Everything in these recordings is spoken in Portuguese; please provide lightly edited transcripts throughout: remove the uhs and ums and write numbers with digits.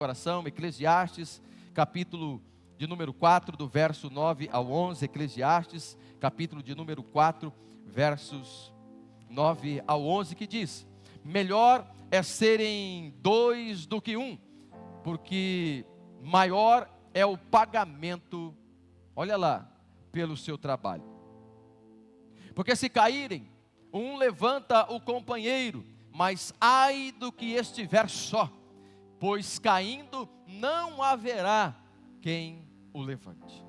Coração, Eclesiastes, capítulo de número 4, do verso 9 ao 11, Eclesiastes, capítulo de número 4, versos 9 ao 11, que diz: melhor é serem dois do que um, porque maior é o pagamento, olha lá, pelo seu trabalho. Porque se caírem, um levanta o companheiro, mas ai do que estiver só, pois caindo não haverá quem o levante.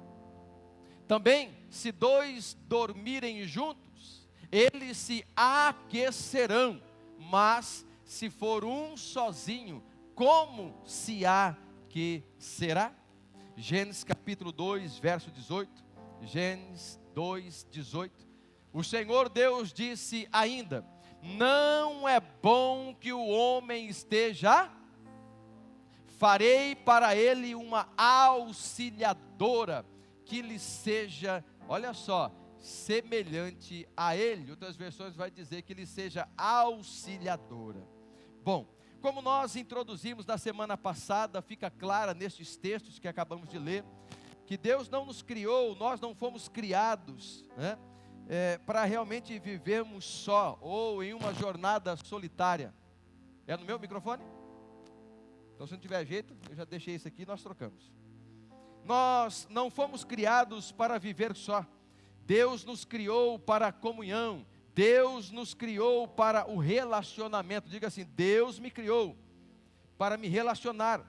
Também, se dois dormirem juntos, eles se aquecerão, mas se for um sozinho, como se aquecerá? Gênesis capítulo 2, verso 18. Gênesis 2, 18. O Senhor Deus disse ainda: não é bom que o homem esteja. Farei para ele uma auxiliadora, que lhe seja, olha só, semelhante a ele. Outras versões vai dizer que lhe seja auxiliadora. Bom, como nós introduzimos na semana passada, fica clara nestes textos que acabamos de ler, que Deus não nos criou, nós não fomos criados, né, para realmente vivermos só, ou em uma jornada solitária. É no meu microfone? Então, se não tiver jeito, eu já deixei isso aqui e nós trocamos. Nós não fomos criados para viver só. Deus nos criou para a comunhão. Deus nos criou para o relacionamento. Diga assim: Deus me criou para me relacionar.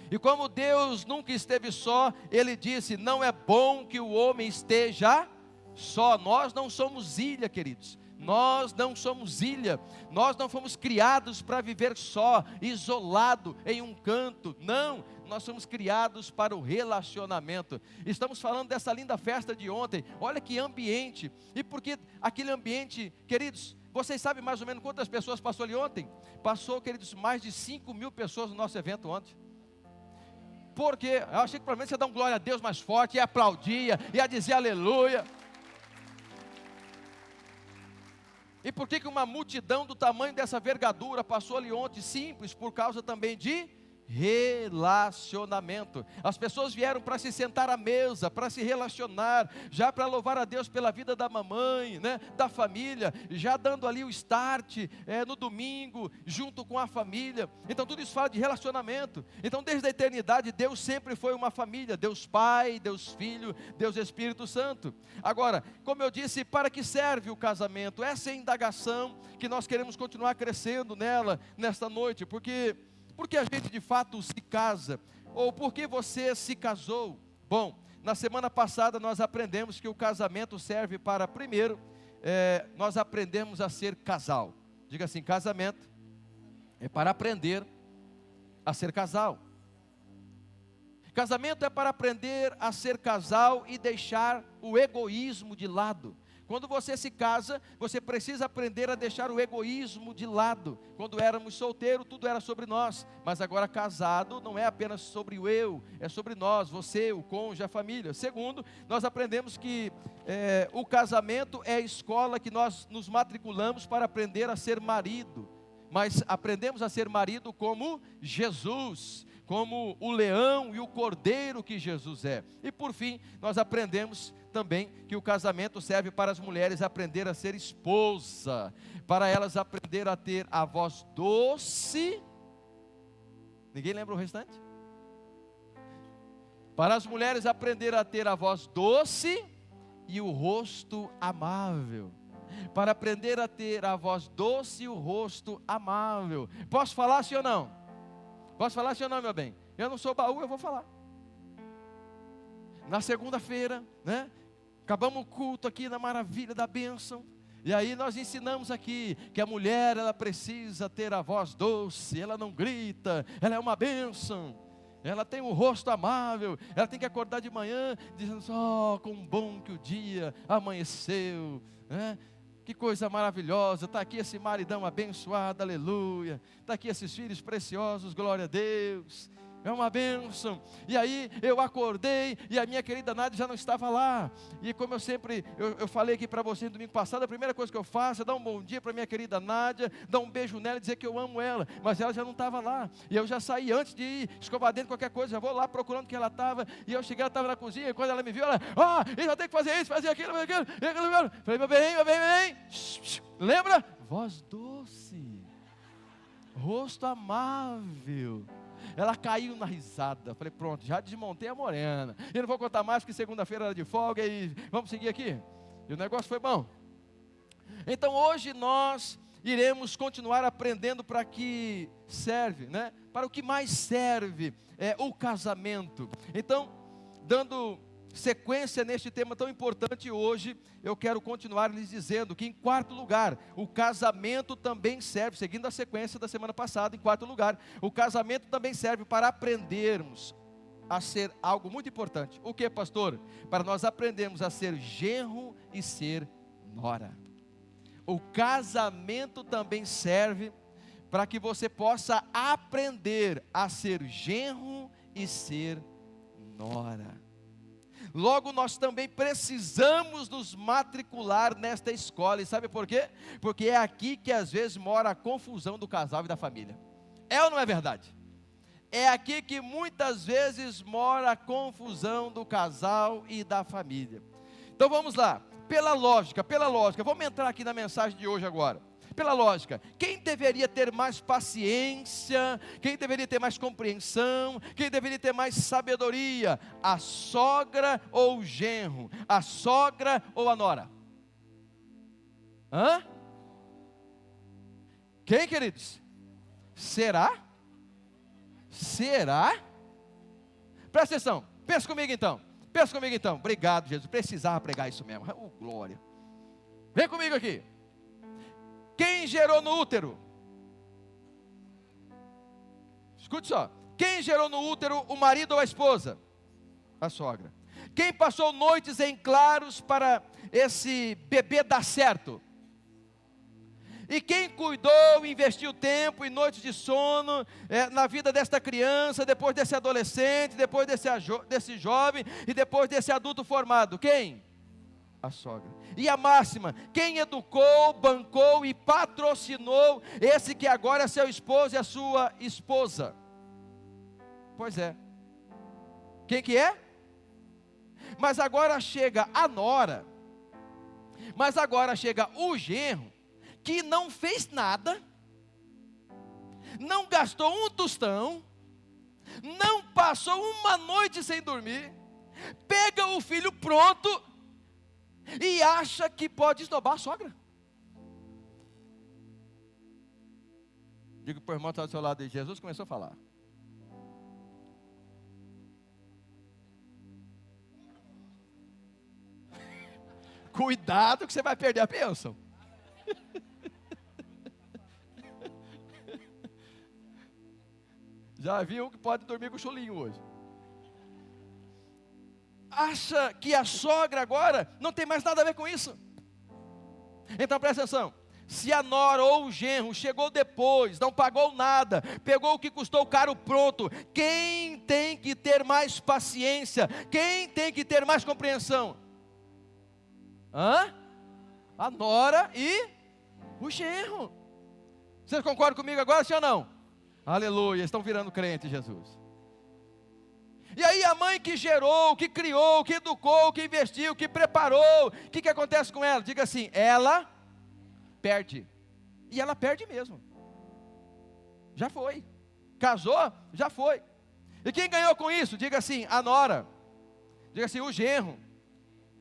E como Deus nunca esteve só, Ele disse: não é bom que o homem esteja só. Nós não somos ilha, queridos. Nós não somos ilha, nós não fomos criados para viver só, isolado em um canto. Não, nós somos criados para o relacionamento. Estamos falando dessa linda festa de ontem. Olha que ambiente. E porque aquele ambiente, queridos, vocês sabem mais ou menos quantas pessoas passou ali ontem? Passou, queridos, mais de 5.000 pessoas no nosso evento ontem. Porque eu achei que provavelmente você ia dar um glória a Deus mais forte, ia aplaudir, ia dizer aleluia. E por que uma multidão do tamanho dessa vergadura passou ali ontem? Simples, por causa também de relacionamento. As pessoas vieram para se sentar à mesa, para se relacionar, já para louvar a Deus pela vida da mamãe, né, da família, já dando ali o start no domingo, junto com a família. Então tudo isso fala de relacionamento. Então desde a eternidade Deus sempre foi uma família, Deus Pai, Deus Filho, Deus Espírito Santo. Agora, como eu disse, para que serve o casamento? Essa é a indagação que nós queremos continuar crescendo nela, nesta noite, porque a gente de fato se casa? Ou por que você se casou? Bom, na semana passada nós aprendemos que o casamento serve para, primeiro, nós aprendemos a ser casal. Diga assim: casamento é para aprender a ser casal. Casamento é para aprender a ser casal e deixar o egoísmo de lado. Quando você se casa, você precisa aprender a deixar o egoísmo de lado. Quando éramos solteiros, tudo era sobre nós. Mas agora casado, não é apenas sobre o eu, é sobre nós, você, o cônjuge, a família. Segundo, nós aprendemos que o casamento é a escola que nós nos matriculamos para aprender a ser marido. Mas aprendemos a ser marido como Jesus, como o leão e o cordeiro que Jesus é. E por fim, nós aprendemos também que o casamento serve para as mulheres aprender a ser esposa, para elas aprender a ter a voz doce. Ninguém lembra o restante? Para as mulheres aprender a ter a voz doce e o rosto amável. Para aprender a ter a voz doce e o rosto amável. Posso falar sim ou não? Posso falar sim ou não, meu bem? Eu não sou baú, eu vou falar. Na segunda-feira, né? Acabamos o culto aqui na maravilha da bênção. E aí nós ensinamos aqui que a mulher, ela precisa ter a voz doce, ela não grita, ela é uma bênção. Ela tem um rosto amável, ela tem que acordar de manhã dizendo: oh, como bom que o dia amanheceu, né? Que coisa maravilhosa, está aqui esse maridão abençoado, aleluia. Está aqui esses filhos preciosos, glória a Deus. É uma bênção. E aí eu acordei e a minha querida Nádia já não estava lá. E como eu falei aqui para você no domingo passado, a primeira coisa que eu faço é dar um bom dia para minha querida Nádia, dar um beijo nela e dizer que eu amo ela. Mas ela já não estava lá. E eu já saí antes de ir escovar dentro qualquer coisa, já vou lá procurando que ela estava. E eu cheguei, ela estava na cozinha, e quando ela me viu, ela, ele já tem que fazer isso, fazer aquilo, fazer aquilo. Falei, meu bem. Lembra? Voz doce, rosto amável. Ela caiu na risada. Falei, pronto, já desmontei a morena. E não vou contar mais, porque segunda-feira era de folga. E vamos seguir aqui. E o negócio foi bom. Então hoje nós iremos continuar aprendendo para que serve, né? Para o que mais serve é o casamento. Então, dando sequência neste tema tão importante hoje, eu quero continuar lhes dizendo que, em quarto lugar, o casamento também serve, seguindo a sequência da semana passada, em quarto lugar, o casamento também serve para aprendermos a ser algo muito importante. O que, pastor? Para nós aprendermos a ser genro e ser nora. O casamento também serve para que você possa aprender a ser genro e ser nora. Logo, nós também precisamos nos matricular nesta escola. E sabe por quê? Porque é aqui que às vezes mora a confusão do casal e da família. É ou não é verdade? É aqui que muitas vezes mora a confusão do casal e da família. Então vamos lá. Pela lógica, vamos entrar aqui na mensagem de hoje agora. Pela lógica, quem deveria ter mais paciência, quem deveria ter mais compreensão, quem deveria ter mais sabedoria? A sogra ou o genro? A sogra ou a nora? Quem, queridos? Será? Presta atenção, pensa comigo então. Obrigado, Jesus, precisava pregar isso mesmo. Glória. Vem comigo aqui. Quem gerou no útero? Escute só. Quem gerou no útero, o marido ou a esposa? A sogra. Quem passou noites em claros para esse bebê dar certo? E quem cuidou, investiu tempo e noites de sono na vida desta criança, depois desse adolescente, depois desse jovem e depois desse adulto formado? Quem? A sogra. E a máxima, quem educou, bancou e patrocinou esse que agora é seu esposo e a sua esposa? Pois é. Quem que é? Mas agora chega a nora, mas agora chega o genro, que não fez nada, não gastou um tostão, não passou uma noite sem dormir, pega o filho pronto e acha que pode esnobar a sogra. Diga para o irmão que está do seu lado aí, Jesus começou a falar. Cuidado que você vai perder a bênção. Já vi um que pode dormir com o cholinho hoje. Acha que a sogra agora não tem mais nada a ver com isso. Então presta atenção. Se a nora ou o genro chegou depois, não pagou nada, pegou o que custou caro pronto, quem tem que ter mais paciência? Quem tem que ter mais compreensão? A nora e o genro. Vocês concordam comigo agora, sim ou não? Aleluia, estão virando crente, Jesus. E aí a mãe que gerou, que criou, que educou, que investiu, que preparou, o que acontece com ela? Diga assim, ela perde. E ela perde mesmo. Já foi. Casou? Já foi. E quem ganhou com isso? Diga assim, a nora. Diga assim, o genro.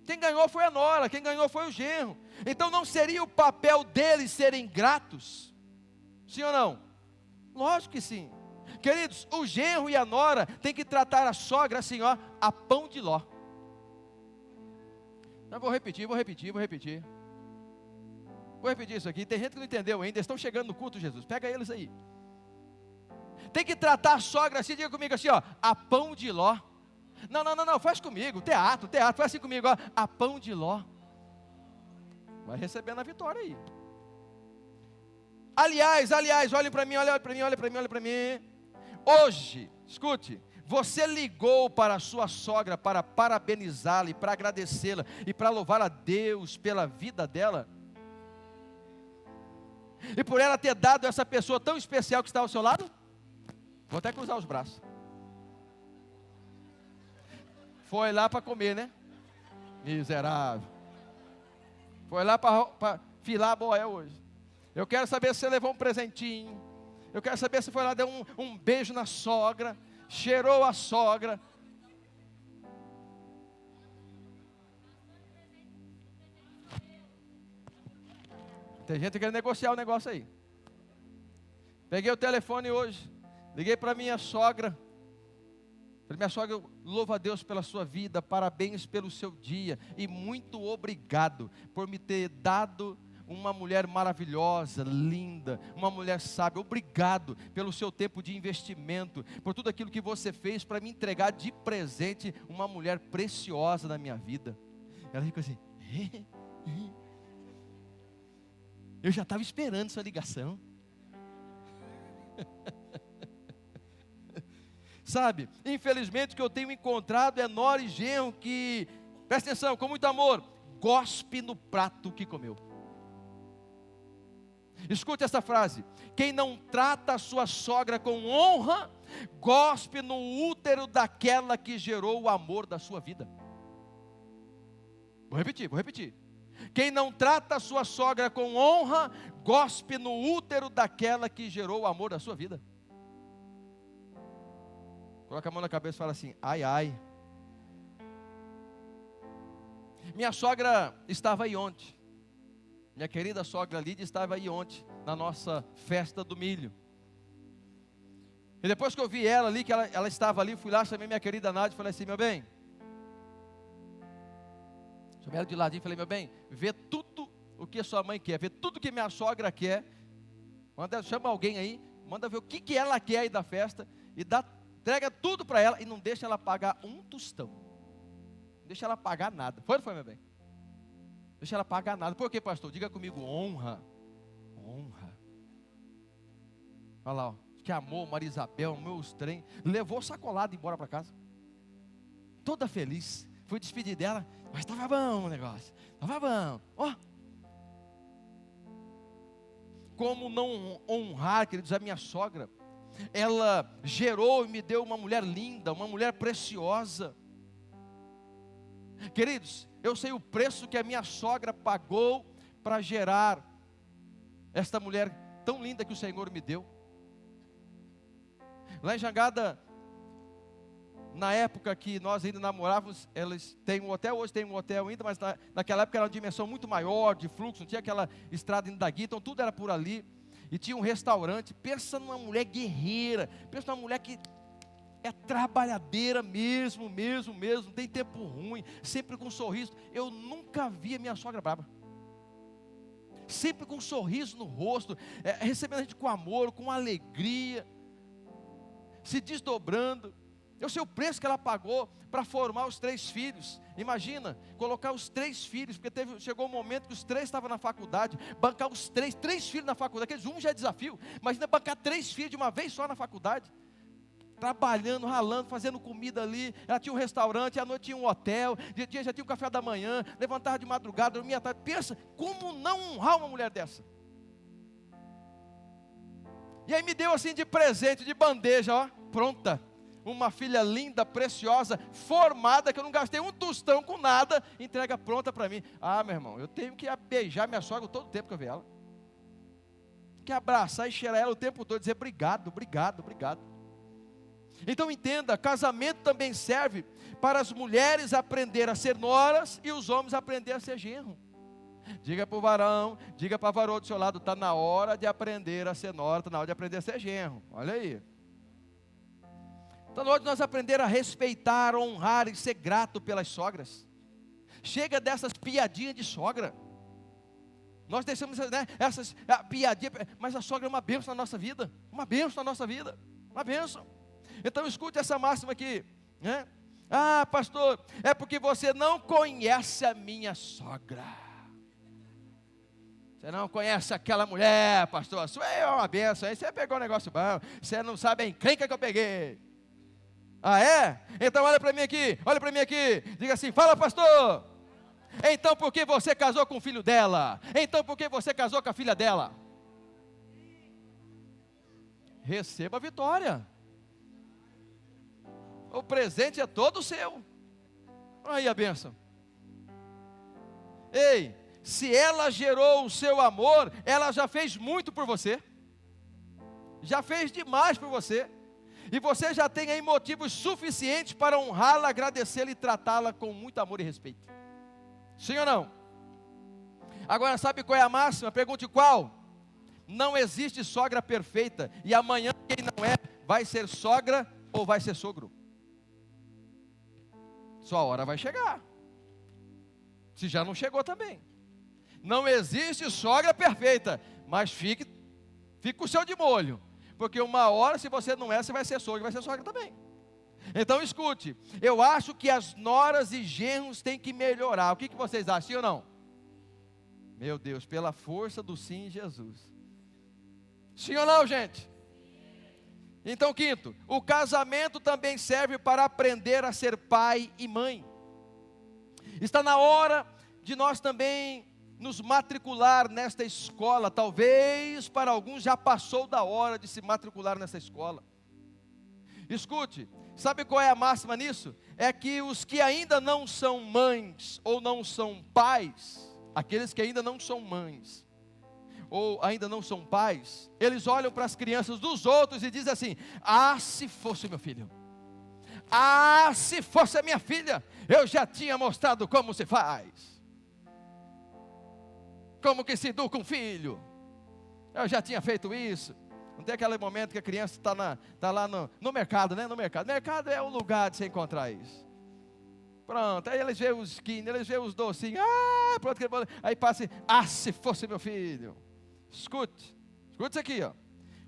Quem ganhou foi a nora, quem ganhou foi o genro. Então não seria o papel deles serem gratos? Sim ou não? Lógico que sim. Queridos, o genro e a nora têm que tratar a sogra assim, a pão de ló. Não, vou repetir isso aqui. Tem gente que não entendeu ainda, eles estão chegando no culto, Jesus. Pega eles aí. Tem que tratar a sogra assim, diga comigo assim, a pão de ló. Não, faz comigo, teatro, faz assim comigo, a pão de ló. Vai recebendo a vitória aí. Aliás, olhem para mim. Hoje, escute, você ligou para a sua sogra para parabenizá-la e para agradecê-la e para louvar a Deus pela vida dela? E por ela ter dado essa pessoa tão especial que está ao seu lado? Vou até cruzar os braços. Foi lá para comer, né? Miserável. Foi lá para filar a boia hoje. Eu quero saber se você levou um presentinho. Eu quero saber se foi lá, deu um beijo na sogra, cheirou a sogra. Tem gente que quer negociar o negócio aí. Peguei o telefone hoje, liguei para minha sogra. Falei, minha sogra, eu louvo a Deus pela sua vida, parabéns pelo seu dia e muito obrigado por me ter dado uma mulher maravilhosa, linda, uma mulher sábia. Obrigado pelo seu tempo de investimento, por tudo aquilo que você fez para me entregar de presente uma mulher preciosa na minha vida. Ela ficou assim, eu já estava esperando essa ligação. Sabe, infelizmente o que eu tenho encontrado é nora e genro que, presta atenção, com muito amor, gospe no prato que comeu. Escute essa frase: quem não trata a sua sogra com honra, gospe no útero daquela que gerou o amor da sua vida. Vou repetir. Quem não trata a sua sogra com honra, gospe no útero daquela que gerou o amor da sua vida. Coloca a mão na cabeça e fala assim, ai, ai. Minha sogra estava aí ontem. Minha querida sogra Lídia estava aí ontem, na nossa festa do milho. E depois que eu vi ela ali, que ela estava ali, fui lá, chamei minha querida Nádia e falei assim, meu bem. Chamei ela de ladinho e falei, meu bem, vê tudo o que sua mãe quer, vê tudo que minha sogra quer. Chama alguém aí, manda ver o que ela quer aí da festa e entrega tudo para ela e não deixa ela pagar um tostão. Não deixa ela pagar nada. Foi ou não foi, meu bem? Deixa ela pagar nada. Por quê, pastor? Diga comigo, honra. Honra. Olha lá, ó. Que amor, Maria Isabel, meus trem. Levou sacolado embora para casa. Toda feliz. Fui despedir dela, mas estava bom o negócio. Estava bom. Ó. Como não honrar, queridos, a minha sogra? Ela gerou e me deu uma mulher linda, uma mulher preciosa. Queridos, eu sei o preço que a minha sogra pagou para gerar esta mulher tão linda que o Senhor me deu. Lá em Jangada, na época que nós ainda namorávamos, eles têm um hotel, hoje tem um hotel ainda, mas naquela época era uma dimensão muito maior de fluxo, não tinha aquela estrada indo daqui, então tudo era por ali. E tinha um restaurante. Pensa numa mulher guerreira, pensa numa mulher que é trabalhadeira mesmo, não tem tempo ruim, sempre com um sorriso. Eu nunca vi a minha sogra brava. Sempre com um sorriso no rosto, recebendo a gente com amor, com alegria, se desdobrando. Eu sei o preço que ela pagou para formar os 3 filhos. Imagina, colocar os 3 filhos, porque chegou um momento que os 3 estavam na faculdade, bancar os 3 filhos na faculdade, aqueles já é desafio, imagina bancar 3 filhos de uma vez só na faculdade, trabalhando, ralando, fazendo comida ali. Ela tinha um restaurante, à noite tinha um hotel, de dia já tinha um café da manhã, levantava de madrugada, dormia à tarde. Pensa, como não honrar uma mulher dessa? E aí me deu assim de presente, de bandeja, ó, pronta. Uma filha linda, preciosa, formada, que eu não gastei um tostão com nada, entrega pronta para mim. Ah, meu irmão, eu tenho que beijar minha sogra todo o tempo que eu ver ela. Que abraçar e cheirar ela o tempo todo, dizer obrigado, obrigado, obrigado. Então entenda, casamento também serve para as mulheres aprender a ser noras e os homens aprender a ser genro. Diga para o varão, diga para a varoa do seu lado, está na hora de aprender a ser nora, está na hora de aprender a ser genro. Olha aí. Então hoje nós aprender a respeitar, honrar e ser grato pelas sogras. Chega dessas piadinhas de sogra. Nós deixamos, né, essas piadinhas, mas a sogra é uma bênção na nossa vida. Uma bênção na nossa vida. Uma bênção. Então escute essa máxima aqui, né? Ah, pastor, é porque você não conhece a minha sogra. Você não conhece aquela mulher, pastor. Isso é uma benção. Aí você pegou um negócio bom. Você não sabe a encrenca que eu peguei. Ah, é? Então olha para mim aqui. Olha para mim aqui. Diga assim, fala, pastor. Então por que você casou com o filho dela? Então por que você casou com a filha dela? Receba a vitória. O presente é todo seu. Aí a bênção. Ei, se ela gerou o seu amor, ela já fez muito por você. Já fez demais por você. E você já tem aí motivos suficientes para honrá-la, agradecê-la e tratá-la com muito amor e respeito. Sim ou não? Agora sabe qual é a máxima? Pergunte qual? Não existe sogra perfeita. E amanhã quem não é, vai ser sogra ou vai ser sogro. Sua hora vai chegar. Se já não chegou também. Não existe sogra perfeita. Mas fique com o seu de molho. Porque uma hora, se você não é, você vai ser sogra, vai ser sogra também. Então escute. Eu acho que as noras e genros têm que melhorar. O que vocês acham, sim ou não? Meu Deus, pela força do sim, Jesus. Sim ou não, gente? Então, quinto, o casamento também serve para aprender a ser pai e mãe. Está na hora de nós também nos matricular nesta escola. Talvez para alguns já passou da hora de se matricular nessa escola. Escute, sabe qual é a máxima nisso? É que os que ainda não são mães ou não são pais, aqueles que ainda não são mães ou ainda não são pais, eles olham para as crianças dos outros e dizem assim: ah, se fosse meu filho, ah, se fosse a minha filha, eu já tinha mostrado como se faz, como que se educa um filho, eu já tinha feito isso. Não tem aquele momento que a criança está lá no mercado, né? No mercado. Mercado é o lugar de você encontrar isso. Pronto, aí eles veem os skin, eles veem os docinhos, pronto, aí passa, se fosse meu filho. Escute isso aqui, ó.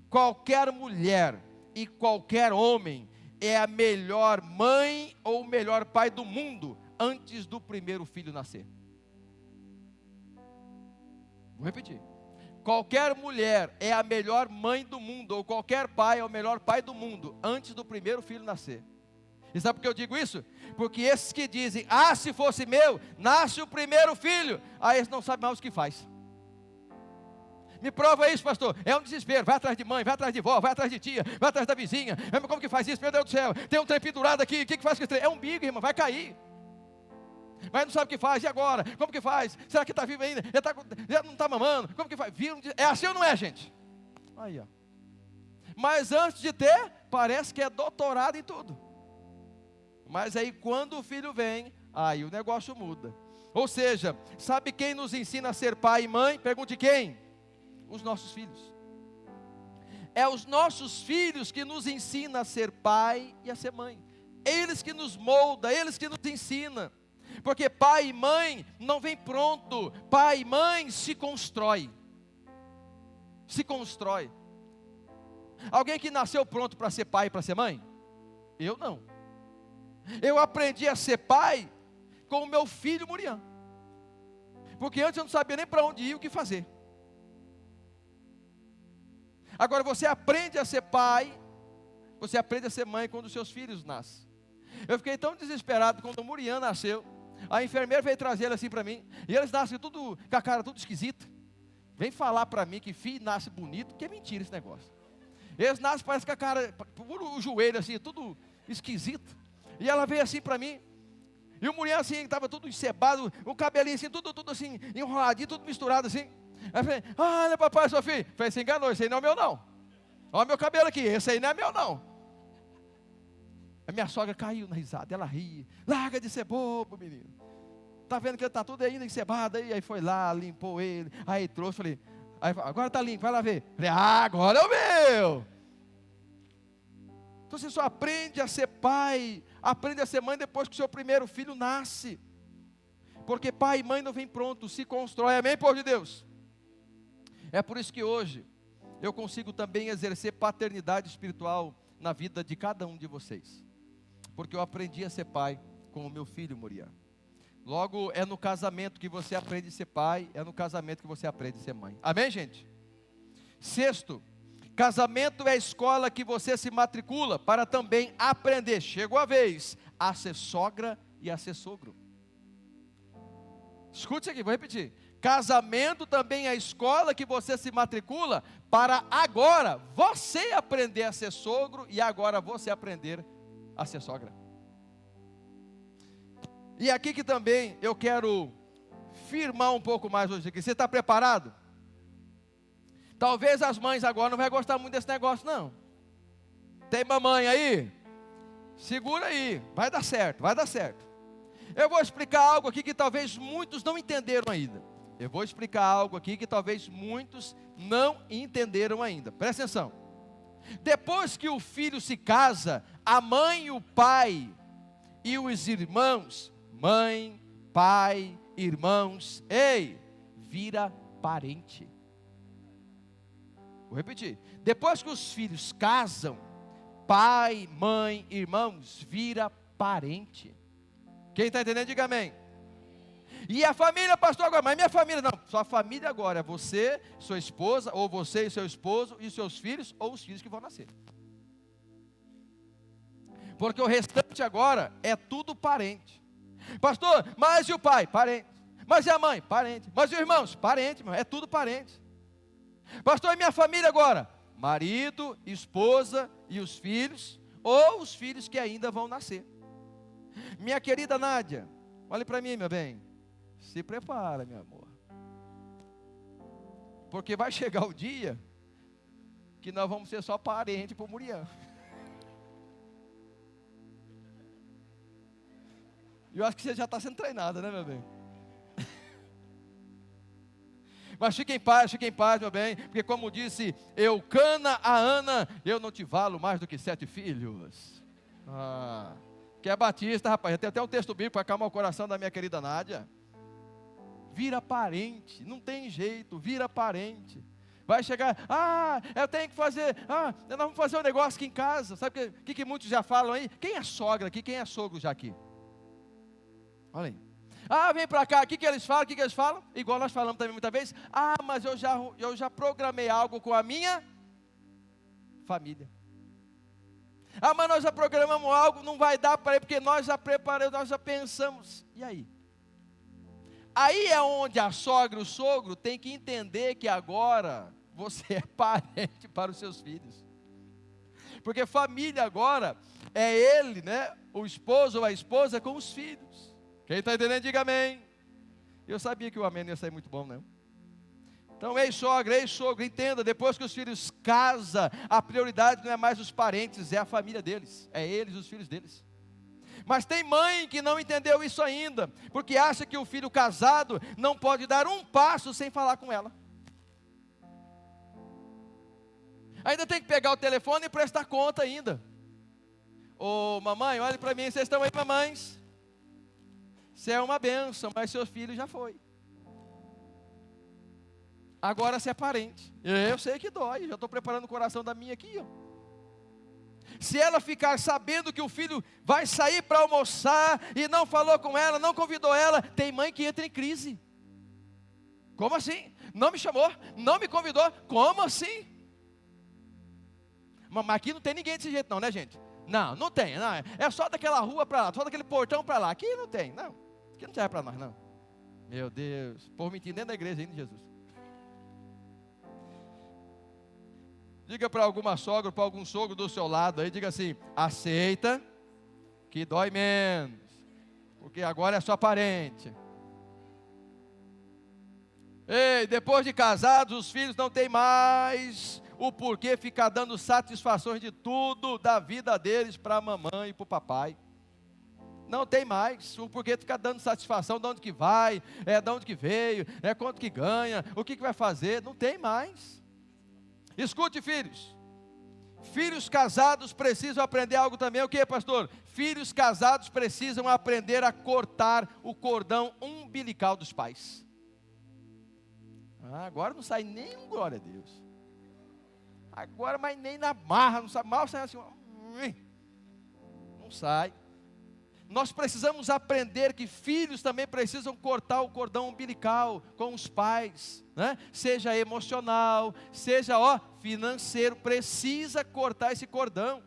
Qualquer mulher e qualquer homem é a melhor mãe ou o melhor pai do mundo antes do primeiro filho nascer. Vou repetir. Qualquer mulher é a melhor mãe do mundo, ou qualquer pai é o melhor pai do mundo antes do primeiro filho nascer. E sabe por que eu digo isso? Porque esses que dizem, se fosse meu, nasce o primeiro filho, aí eles não sabem mais o que faz. Me prova isso, pastor. É um desespero. Vai atrás de mãe, vai atrás de vó, vai atrás de tia, vai atrás da vizinha. Como que faz isso? Meu Deus do céu. Tem um trem pendurado aqui. O que faz com esse trem? É um umbigo, irmão. Vai cair. Mas não sabe o que faz. E agora? Como que faz? Será que está vivo ainda? Já não está mamando? Como que faz? É assim ou não é, gente? Aí, ó. Mas antes de ter, parece que é doutorado em tudo. Mas aí quando o filho vem, aí o negócio muda. Ou seja, sabe quem nos ensina a ser pai e mãe? Pergunte quem? Os nossos filhos. É os nossos filhos que nos ensinam a ser pai e a ser mãe. Eles que nos moldam, eles que nos ensinam. Porque pai e mãe não vem pronto. Pai e mãe se constrói. Se constrói. Alguém que nasceu pronto para ser pai e para ser mãe? Eu não. Eu aprendi a ser pai com o meu filho Murian. Porque antes eu não sabia nem para onde ir, o que fazer. Agora você aprende a ser pai, você aprende a ser mãe quando os seus filhos nascem. Eu fiquei tão desesperado quando o Murian nasceu. A enfermeira veio trazer ele assim para mim. E eles nascem tudo com a cara tudo esquisita. Vem falar para mim que filho nasce bonito, que é mentira esse negócio. Eles nascem, parece com a cara, o joelho assim, tudo esquisito. E ela veio assim para mim. E o Murian assim, estava tudo encebado, o cabelinho assim, tudo assim, enroladinho, tudo misturado assim. Aí eu falei, olha papai, seu filho. Falei, você enganou, esse aí não é meu não. Olha meu cabelo aqui, esse aí não é meu não. A minha sogra caiu na risada, ela ria. Larga de ser bobo, menino. Tá vendo que ele está tudo ainda encebado aí? Aí foi lá, limpou ele. Aí trouxe, falei, agora está limpo, vai lá ver. Falei, agora é o meu. Então você só aprende a ser pai, aprende a ser mãe depois que o seu primeiro filho nasce. Porque pai e mãe não vem pronto, se constrói, amém, povo de Deus? É por isso que hoje eu consigo também exercer paternidade espiritual na vida de cada um de vocês. Porque eu aprendi a ser pai com o meu filho Murian. Logo, é no casamento que você aprende a ser pai, é no casamento que você aprende a ser mãe. Amém, gente? Sexto, casamento é a escola que você se matricula para também aprender, chegou a vez, a ser sogra e a ser sogro. Escute isso aqui, vou repetir. Casamento também é a escola que você se matricula para agora você aprender a ser sogro e agora você aprender a ser sogra. E aqui que também eu quero firmar um pouco mais hoje aqui. Você está preparado? Talvez as mães agora não vão gostar muito desse negócio, não. Tem mamãe aí? Segura aí, vai dar certo, vai dar certo. Eu vou explicar algo aqui que talvez muitos não entenderam ainda. Eu vou explicar algo aqui que talvez muitos não entenderam ainda. Presta atenção. Depois que o filho se casa, a mãe e o pai e os irmãos, mãe, pai, irmãos, vira parente. Vou repetir. Depois que os filhos casam, pai, mãe, irmãos, vira parente. Quem está entendendo, diga amém. E a família, pastor, agora, mas minha família, não, sua família agora é você, sua esposa, ou você e seu esposo, e seus filhos, ou os filhos que vão nascer. Porque o restante agora é tudo parente. Pastor, mas e o pai? Parente. Mas e a mãe? Parente. Mas e os irmãos? Parente, irmão, é tudo parente. Pastor, e minha família agora? Marido, esposa e os filhos, ou os filhos que ainda vão nascer. Minha querida Nádia, olhe para mim, meu bem. Se prepara, meu amor. Porque vai chegar o dia que nós vamos ser só parente para o Murião. Eu acho que você já está sendo treinada, né, meu bem? Mas fique em paz, meu bem, porque como disse Eucana a Ana, eu não te valo mais do que 7 filhos. Que é batista, rapaz, tem até um texto bíblico para acalmar o coração da minha querida Nádia. Vira parente, não tem jeito, vira parente. Vai chegar, eu tenho que fazer, nós vamos fazer um negócio aqui em casa. Sabe o que muitos já falam aí? Quem é sogra aqui, quem é sogro já aqui? Olha aí. Vem para cá, o que eles falam? Igual nós falamos também muitas vezes. Mas eu já programei algo com a minha família. Mas nós já programamos algo, não vai dar para ir, porque nós já preparamos, nós já pensamos. E aí? Aí é onde a sogra e o sogro tem que entender que agora você é parente para os seus filhos. Porque família agora é ele, né? O esposo ou a esposa com os filhos. Quem está entendendo, diga amém. Eu sabia que o amém não ia sair muito bom, não. Então, ex-sogra, ex-sogro, entenda, depois que os filhos casam, a prioridade não é mais os parentes, é a família deles. É eles, os filhos deles. Mas tem mãe que não entendeu isso ainda, porque acha que o filho casado não pode dar um passo sem falar com ela. Ainda tem que pegar o telefone e prestar conta ainda. Ô mamãe, olhe para mim, vocês estão aí, mamães? Você é uma bênção, mas seu filho já foi. Agora você é parente. Eu sei que dói, já estou preparando o coração da minha aqui, ó. Se ela ficar sabendo que o filho vai sair para almoçar e não falou com ela, não convidou ela, tem mãe que entra em crise. Como assim? Não me chamou, não me convidou, como assim? Mas aqui não tem ninguém desse jeito não, né, gente? Não tem, não, é só daquela rua para lá, só daquele portão para lá, aqui não tem, não, aqui não serve para nós não. Meu Deus, por mentindo dentro da igreja ainda, Jesus. Diga para alguma sogra, para algum sogro do seu lado aí, diga assim, aceita que dói menos, porque agora é só parente. Ei, depois de casados, os filhos não têm mais o porquê ficar dando satisfações de tudo da vida deles para a mamãe e para o papai. Não tem mais o porquê ficar dando satisfação de onde que vai, de onde que veio, quanto que ganha, o que vai fazer, não tem mais. Escute, filhos. Filhos casados precisam aprender algo também. O que, pastor? Filhos casados precisam aprender a cortar o cordão umbilical dos pais. Agora não sai nem um glória a Deus. Agora, mas nem na marra, não sai, mal sai assim. Não sai. Nós precisamos aprender que filhos também precisam cortar o cordão umbilical com os pais, né? Seja emocional, seja financeiro, precisa cortar esse cordão.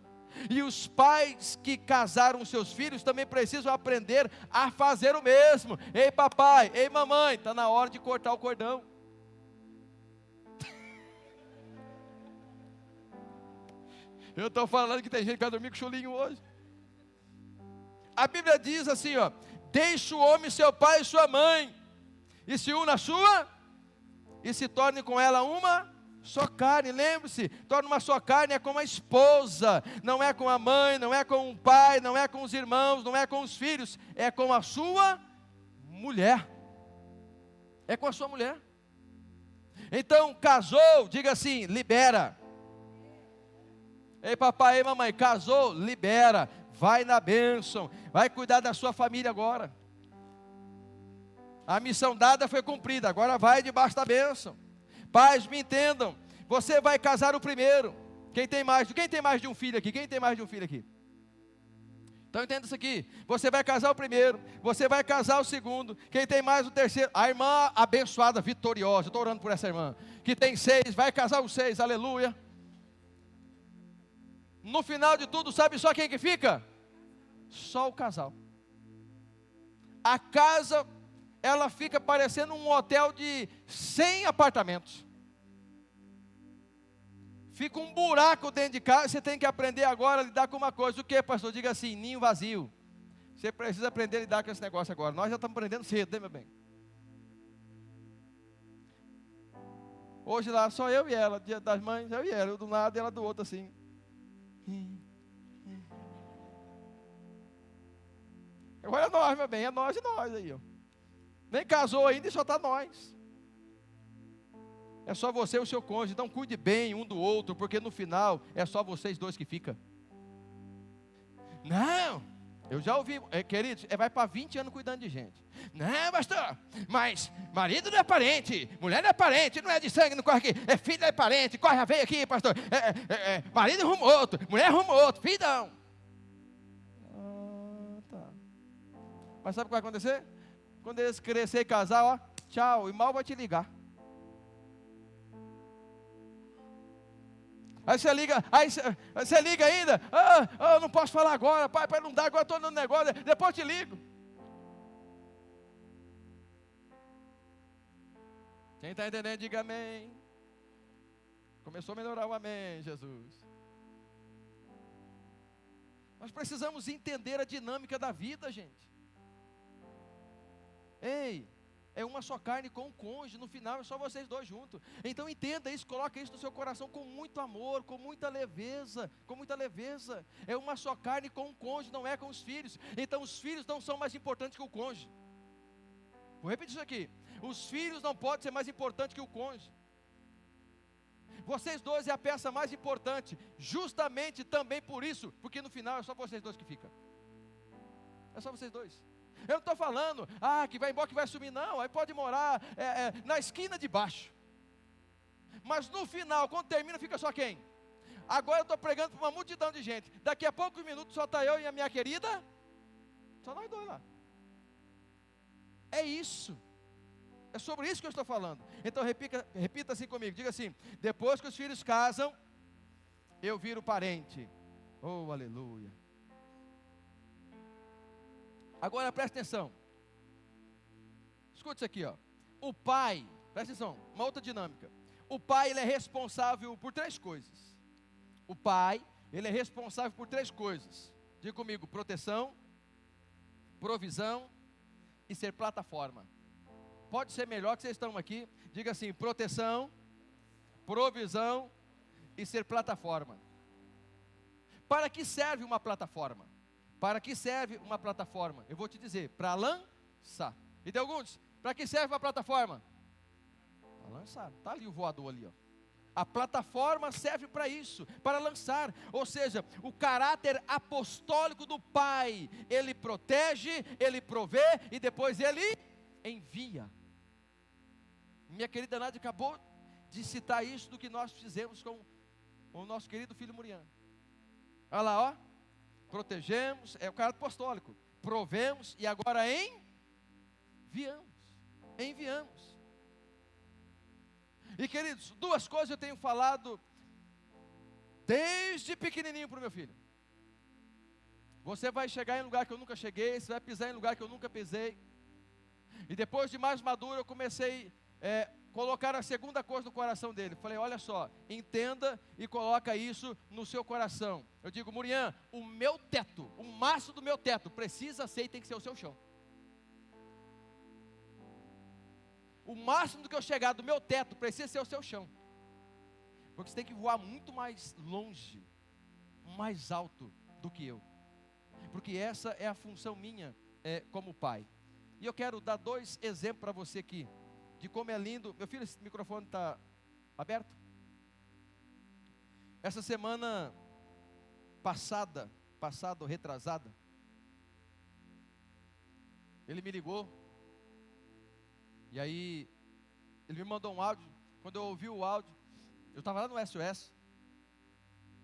E os pais que casaram seus filhos também precisam aprender a fazer o mesmo. Ei papai, ei mamãe, está na hora de cortar o cordão. Eu estou falando que tem gente que vai dormir com chulinho hoje. A Bíblia diz assim, deixa o homem seu pai e sua mãe, e se una a sua, e se torne com ela uma só carne. Lembre-se, torna uma só carne é com a esposa, não é com a mãe, não é com o pai, não é com os irmãos, não é com os filhos, é com a sua mulher. É com a sua mulher. Então, casou, diga assim, libera. Ei papai, ei mamãe, casou, libera. Vai na bênção, vai cuidar da sua família agora. A missão dada foi cumprida, agora vai debaixo da bênção. Pais, me entendam, você vai casar o primeiro. Quem tem mais de um filho aqui? Quem tem mais de um filho aqui? Então entenda isso aqui, você vai casar o primeiro, você vai casar o segundo, quem tem mais o terceiro, a irmã abençoada, vitoriosa, eu estou orando por essa irmã, que tem 6, vai casar os 6, aleluia. No final de tudo, sabe só quem que fica? Só o casal. A casa, ela fica parecendo um hotel de 100 apartamentos. Fica um buraco dentro de casa. Você tem que aprender agora a lidar com uma coisa. O que, pastor? Diga assim, ninho vazio. Você precisa aprender a lidar com esse negócio agora. Nós já estamos aprendendo cedo, né, meu bem? Hoje lá, só eu e ela, dia das mães, eu e ela, eu de um lado e ela do outro assim. Agora é nós, meu bem, é nós e nós aí, Nem casou ainda e só está nós. É só você e o seu cônjuge, então cuide bem um do outro, porque no final é só vocês dois que ficam. Não, eu já ouvi, queridos, vai para 20 anos cuidando de gente. Não, pastor, mas marido não é parente, mulher não é parente, não é de sangue, não corre aqui, é filho é parente, corre a veia aqui, pastor. Marido rumo outro, mulher rumo outro, filhão. Tá. Mas sabe o que vai acontecer? Quando eles crescer e casar, tchau, e mal vai te ligar. Aí você liga ainda, eu não posso falar agora, pai, não dá, agora estou no negócio, depois eu te ligo. Quem está entendendo, diga amém. Começou a melhorar o amém, Jesus. Nós precisamos entender a dinâmica da vida, gente. Ei, é uma só carne com o cônjuge, no final é só vocês dois juntos. Então entenda isso, coloque isso no seu coração com muito amor, com muita leveza, É uma só carne com o cônjuge, não é com os filhos. Então os filhos não são mais importantes que o cônjuge. Vou repetir isso aqui. Os filhos não podem ser mais importantes que o cônjuge. Vocês dois é a peça mais importante, justamente também por isso, porque no final é só vocês dois que ficam. É só vocês dois. Eu não estou falando, que vai embora, que vai sumir, não. Aí pode morar na esquina de baixo. Mas no final, quando termina, fica só quem? Agora eu estou pregando para uma multidão de gente. Daqui a poucos minutos só está eu e a minha querida. Só nós dois lá. É isso. É sobre isso que eu estou falando. Então repita assim comigo. Diga assim, depois que os filhos casam, eu viro parente. Oh, aleluia. Agora presta atenção. Escuta isso aqui, O pai, presta atenção, uma outra dinâmica. O pai, ele é responsável por 3 coisas. O pai, ele é responsável por 3 coisas. Diga comigo, proteção, provisão e ser plataforma. Pode ser melhor que vocês estão aqui. Diga assim, proteção, provisão e ser plataforma. Para que serve uma plataforma? Para que serve uma plataforma? Eu vou te dizer, para lançar. E tem alguns, para que serve uma plataforma? Para lançar, está ali o voador ali, A plataforma serve para isso, para lançar. Ou seja, o caráter apostólico do Pai, ele protege, ele provê e depois ele envia. Minha querida Nádia acabou de citar isso do que nós fizemos com o nosso querido filho Muriano. Olha lá, protegemos, é o caráter apostólico. provemos e agora enviamos. Enviamos. E queridos, duas coisas eu tenho falado desde pequenininho para o meu filho. Você vai chegar em lugar que eu nunca cheguei, você vai pisar em lugar que eu nunca pisei. E depois de mais maduro eu comecei colocar a segunda coisa no coração dele. Falei, olha só, entenda e coloca isso no seu coração. Eu digo, Murian, o meu teto, o máximo do meu teto precisa ser e tem que ser o seu chão. O máximo do que eu chegar do meu teto precisa ser o seu chão. Porque você tem que voar muito mais longe, mais alto do que eu. Porque essa é a função minha como pai. E eu quero dar dois exemplos para você aqui, de como é lindo. Meu filho, esse microfone está aberto? Essa semana passada, retrasada, ele me ligou, e aí, ele me mandou um áudio. Quando eu ouvi o áudio, eu estava lá no SOS,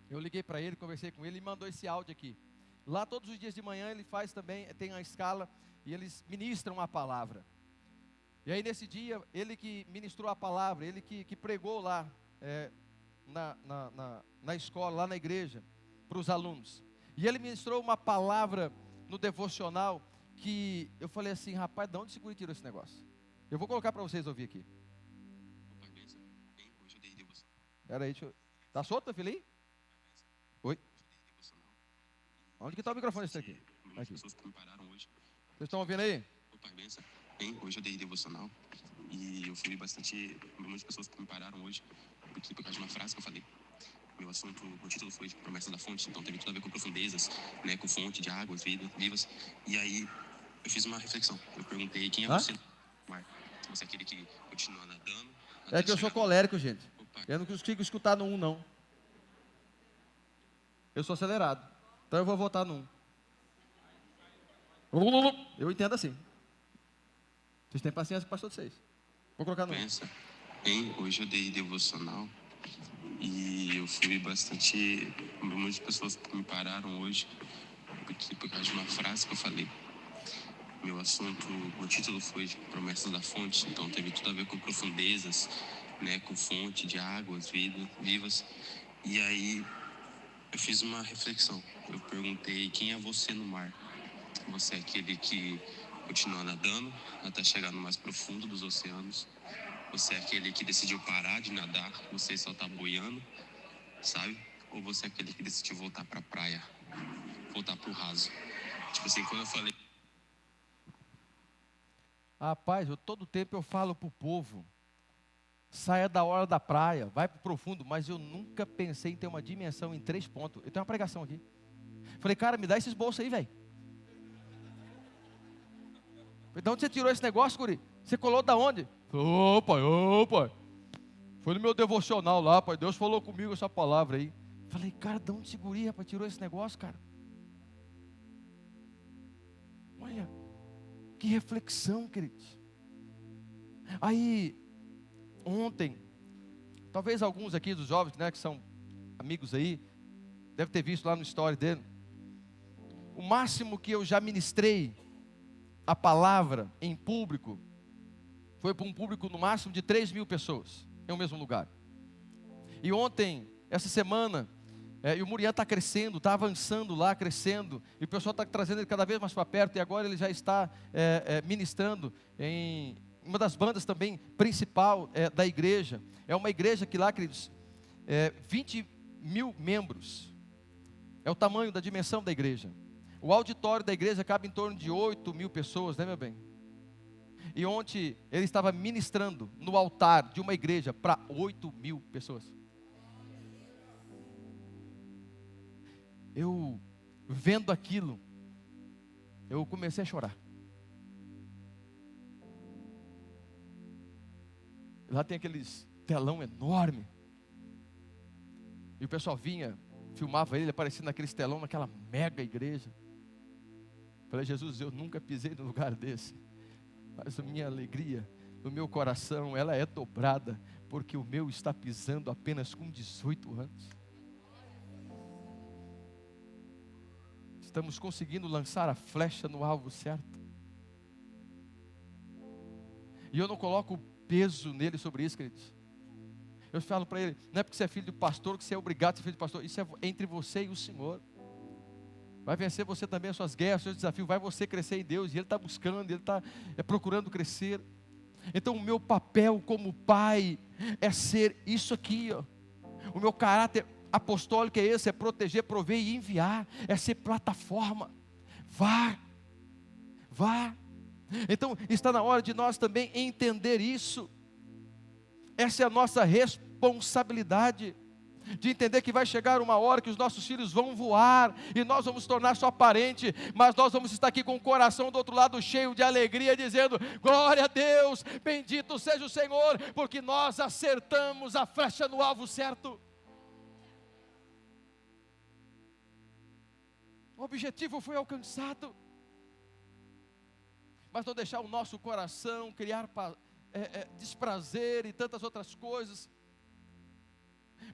eu liguei para ele, conversei com ele, e mandou esse áudio aqui. Lá todos os dias de manhã ele faz também, tem a escala, e eles ministram a palavra. E aí nesse dia, ele que ministrou a palavra, ele que pregou lá na escola, lá na igreja, para os alunos. E ele ministrou uma palavra no devocional, que eu falei assim, rapaz, de onde esse guri tirou esse negócio? Eu vou colocar para vocês ouvir aqui. Espera aí, tá solto, meu filho aí? Oi? Onde que está o microfone esse aqui? Aqui. Vocês estão ouvindo aí? Hoje eu dei devocional e eu fui bastante. Muitas pessoas me pararam hoje por causa de uma frase que eu falei. Meu assunto, o título foi de Promessas da Fonte, então teve tudo a ver com profundezas, né, com fonte de águas vivas. E aí eu fiz uma reflexão. Eu perguntei quem é você, Mar? Você é aquele que continua nadando. É que eu sou colérico, gente. Eu não consigo escutar no 1, não. Eu sou acelerado. Então eu vou votar no 1. Eu entendo assim. Vocês têm paciência com o pastor de vocês. Vou colocar no 1. Hoje eu dei devocional e eu fui bastante. Muitas pessoas me pararam hoje por causa de uma frase que eu falei. Meu assunto, o título foi de Promessas da Fonte, então teve tudo a ver com profundezas, né, com fonte de águas vivas. E aí eu fiz uma reflexão. Eu perguntei, quem é você no mar? Você é aquele que continua nadando até chegar no mais profundo dos oceanos? Você é aquele que decidiu parar de nadar, você só tá boiando, sabe? Ou você é aquele que decidiu voltar pra praia, voltar pro raso? Tipo assim, quando eu falei... Rapaz, todo tempo eu falo pro povo, saia da hora da praia, vai pro profundo, mas eu nunca pensei em ter uma dimensão em 3 pontos. Eu tenho uma pregação aqui. Falei, cara, me dá esses bolsos aí, velho. De onde você tirou esse negócio, guri? Você colou da onde? Ô pai. Foi no meu devocional lá, pai. Deus falou comigo essa palavra aí. Falei, cara, de onde esse guri, rapaz, tirou esse negócio, cara? Olha, que reflexão, queridos. Aí, ontem, talvez alguns aqui dos jovens, né, que são amigos aí, deve ter visto lá no story dele. O máximo que eu já ministrei a palavra em público foi para um público no máximo de 3.000 pessoas em um mesmo lugar. E ontem, essa semana, e o Murian está crescendo, está avançando lá, crescendo, e o pessoal está trazendo ele cada vez mais para perto, e agora ele já está ministrando em uma das bandas também principal da igreja. É uma igreja que lá, queridos, 20.000 membros, é o tamanho da dimensão da igreja. O auditório da igreja cabe em torno de 8.000 pessoas, né, meu bem? E ontem ele estava ministrando no altar de uma igreja para 8.000 pessoas. Eu, vendo aquilo, eu comecei a chorar. Lá tem aqueles telão enorme. E o pessoal vinha, filmava ele aparecendo naqueles telão, naquela mega igreja. Falei, Jesus, eu nunca pisei num lugar desse. Mas a minha alegria, no meu coração, ela é dobrada, porque o meu está pisando apenas com 18 anos. estamos conseguindo lançar a flecha no alvo certo. E eu não coloco peso nele sobre isso, queridos. Eu falo para ele, não é porque você é filho de pastor que você é obrigado a ser filho de pastor. Isso é entre você e o Senhor. Vai vencer você também as suas guerras, os seus desafios. Vai você crescer em Deus. E Ele está buscando, Ele está procurando crescer. Então o meu papel como pai é ser isso aqui, ó. O meu caráter apostólico é esse, é proteger, prover e enviar. É ser plataforma. Vá. Então está na hora de nós também entender isso. Essa é a nossa responsabilidade, de entender que vai chegar uma hora que os nossos filhos vão voar, e nós vamos tornar só parente, mas nós vamos estar aqui com o coração do outro lado cheio de alegria, dizendo, glória a Deus, bendito seja o Senhor, porque nós acertamos a flecha no alvo certo. O objetivo foi alcançado, mas não deixar o nosso coração criar desprazer e tantas outras coisas,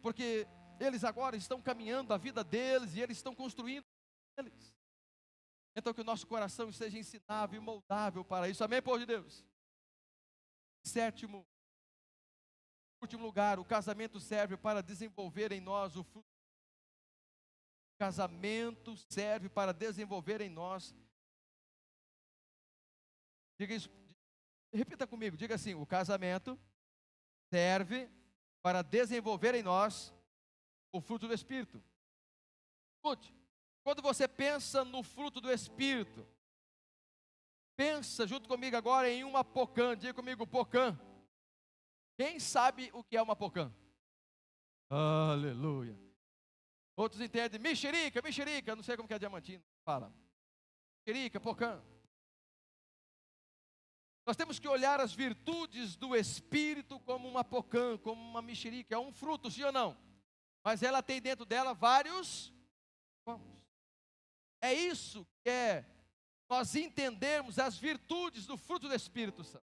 porque eles agora estão caminhando a vida deles e eles estão construindo eles. Então que o nosso coração esteja ensinável e moldável para isso, amém, povo de Deus? Sétimo, último lugar, o casamento serve para desenvolver em nós o fruto. O casamento serve para desenvolver em nós. Diga isso, repita comigo, diga assim, o casamento serve para desenvolver em nós o fruto do Espírito. Escute, quando você pensa no fruto do Espírito, pensa junto comigo agora em uma pocã, diga comigo, pocã. Quem sabe o que é uma pocã? Aleluia. Outros entendem, mexerica, não sei como que é diamantino, fala. Mexerica, pocã. Nós temos que olhar as virtudes do Espírito como uma pocã, como uma mexerica, é um fruto, sim ou não? Mas ela tem dentro dela vários ramos. É isso que é nós entendermos as virtudes do fruto do Espírito Santo.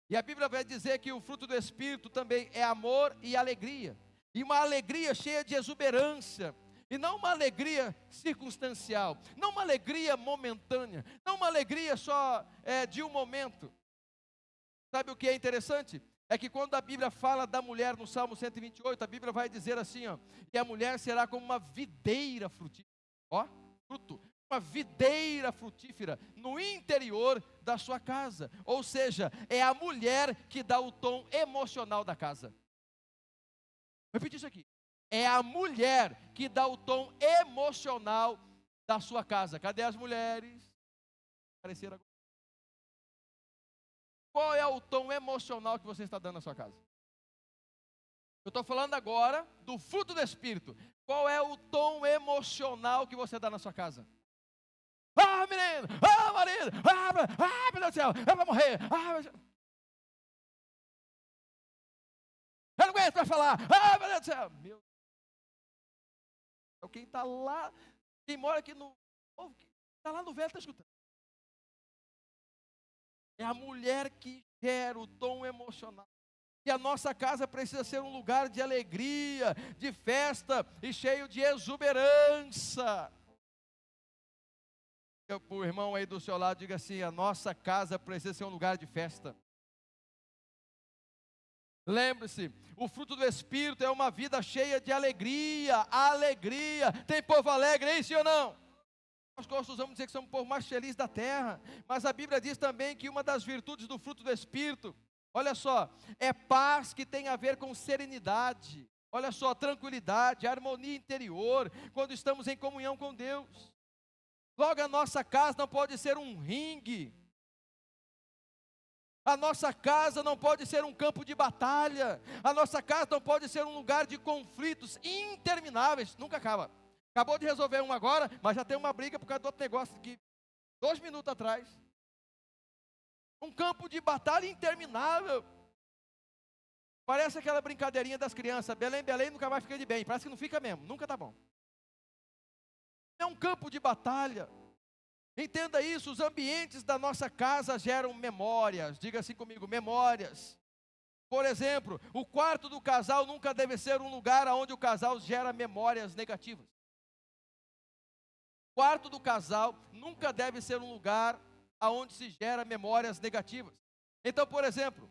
E a Bíblia vai dizer que o fruto do Espírito também é amor e alegria. E uma alegria cheia de exuberância. E não uma alegria circunstancial, não uma alegria momentânea, não uma alegria só de um momento. Sabe o que é interessante? É que quando a Bíblia fala da mulher no Salmo 128, a Bíblia vai dizer assim, ó, que a mulher será como uma videira frutífera, ó, fruto, uma videira frutífera no interior da sua casa. Ou seja, é a mulher que dá o tom emocional da casa. Vou repetir isso aqui. É a mulher que dá o tom emocional da sua casa. Cadê as mulheres? Apareceram agora. Qual é o tom emocional que você está dando na sua casa? Eu estou falando agora do fruto do Espírito. Qual é o tom emocional que você dá na sua casa? Ah, menino! Ah, marido! Ah, meu Deus do céu! Eu vou morrer! Eu não aguento mais falar! Ah, meu Deus do céu! Meu quem está lá, quem mora aqui no povo, quem está lá no velho está escutando. É a mulher que gera o tom emocional. E a nossa casa precisa ser um lugar de alegria, de festa e cheio de exuberância. O irmão aí do seu lado diga assim, a nossa casa precisa ser um lugar de festa. Lembre-se, o fruto do Espírito é uma vida cheia de alegria, alegria. Tem povo alegre aí, sim ou não? Nós costumamos dizer que somos o povo mais feliz da terra, mas a Bíblia diz também que uma das virtudes do fruto do Espírito, olha só, é paz que tem a ver com serenidade, olha só, tranquilidade, harmonia interior, quando estamos em comunhão com Deus. Logo a nossa casa não pode ser um ringue, a nossa casa não pode ser um campo de batalha, a nossa casa não pode ser um lugar de conflitos intermináveis, nunca acaba. Acabou de resolver um agora, mas já tem uma briga por causa do outro negócio que 2 minutos atrás. Um campo de batalha interminável. Parece aquela brincadeirinha das crianças, Belém, Belém, nunca mais fica de bem, parece que não fica mesmo, nunca tá bom. É um campo de batalha. Entenda isso, os ambientes da nossa casa geram memórias, diga assim comigo, memórias. Por exemplo, o quarto do casal nunca deve ser um lugar onde o casal gera memórias negativas. O quarto do casal nunca deve ser um lugar onde se gera memórias negativas. Então, por exemplo,